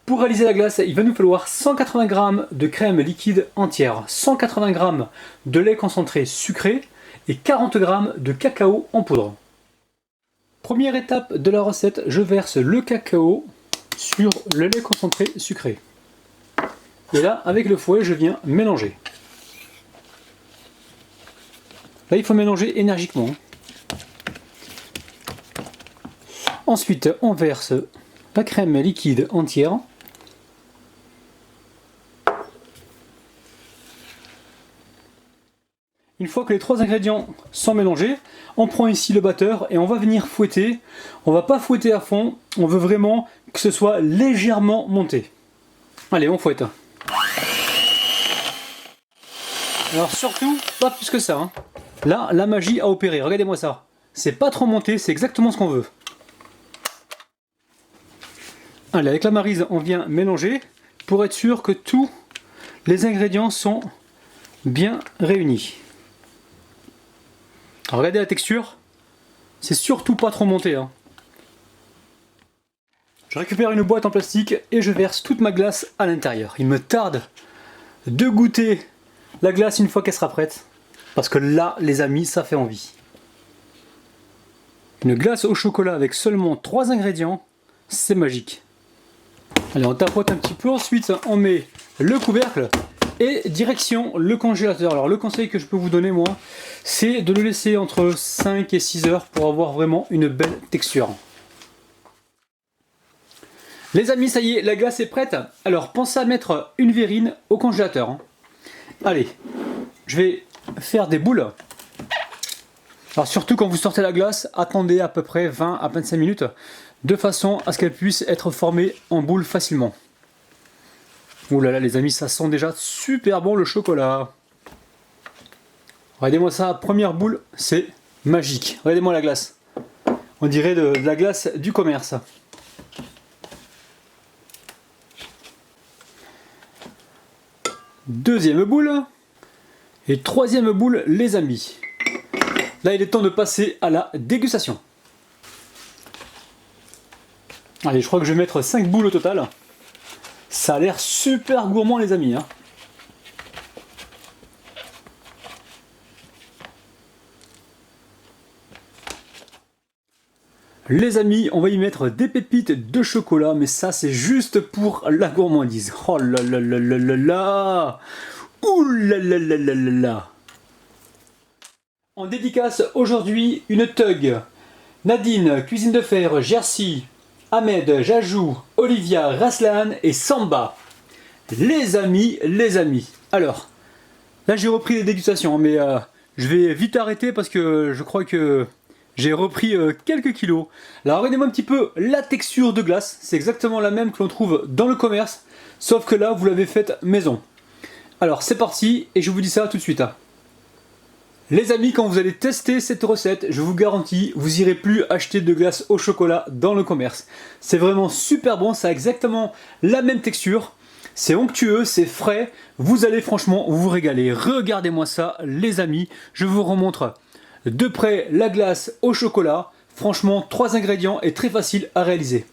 Pour réaliser la glace, il va nous falloir 180 g de crème liquide entière, 180 g de lait concentré sucré et 40 g de cacao en poudre. Première étape de la recette, je verse le cacao sur le lait concentré sucré. Et là, avec le fouet, je viens mélanger. Là, il faut mélanger énergiquement. Ensuite, on verse la crème liquide entière. Une fois que les trois ingrédients sont mélangés, on prend ici le batteur et on va venir fouetter. On va pas fouetter à fond, on veut vraiment que ce soit légèrement monté. Allez, on fouette. Alors surtout, pas plus que ça. Hein. Là, la magie a opéré, regardez-moi ça. C'est pas trop monté, c'est exactement ce qu'on veut. Allez, avec la maryse, on vient mélanger pour être sûr que tous les ingrédients sont bien réunis. Alors, regardez la texture, c'est surtout pas trop monté. Hein. Je récupère une boîte en plastique et je verse toute ma glace à l'intérieur. Il me tarde de goûter la glace une fois qu'elle sera prête. Parce que là, les amis, ça fait envie. Une glace au chocolat avec seulement 3 ingrédients, c'est magique. Allez, on tapote un petit peu, ensuite on met le couvercle et direction le congélateur. Alors le conseil que je peux vous donner moi, c'est de le laisser entre 5 et 6 heures pour avoir vraiment une belle texture. Les amis, ça y est, la glace est prête. Alors pensez à mettre une verrine au congélateur. Hein. Allez, je vais faire des boules. Alors surtout quand vous sortez la glace, attendez à peu près 20 à 25 minutes de façon à ce qu'elle puisse être formée en boule facilement. Ouh là là les amis, ça sent déjà super bon le chocolat. Regardez-moi ça, première boule, c'est magique. Regardez-moi la glace. On dirait de la glace du commerce. Deuxième boule. Et troisième boule les amis. Là il est temps de passer à la dégustation. Allez, je crois que je vais mettre 5 boules au total. Ça a l'air super gourmand les amis. Hein. Les amis, on va y mettre des pépites de chocolat, mais ça c'est juste pour la gourmandise. Oh là là là là là là. Ouh là là là là là là. En dédicace aujourd'hui, une Tug, Nadine, Cuisine de Fer, Jersey, Ahmed, Jajou, Olivia, Raslan et Samba. Les amis. Alors, là j'ai repris les dégustations, mais je vais vite arrêter parce que je crois que j'ai repris quelques kilos. Là, regardez-moi un petit peu la texture de glace. C'est exactement la même que l'on trouve dans le commerce, sauf que là, vous l'avez faite maison. Alors, c'est parti et je vous dis ça tout de suite. Les amis, quand vous allez tester cette recette, je vous garantis, vous irez plus acheter de glace au chocolat dans le commerce. C'est vraiment super bon, ça a exactement la même texture. C'est onctueux, c'est frais. Vous allez franchement vous régaler. Regardez-moi ça, les amis. Je vous remontre de près la glace au chocolat. Franchement, 3 ingrédients et très facile à réaliser.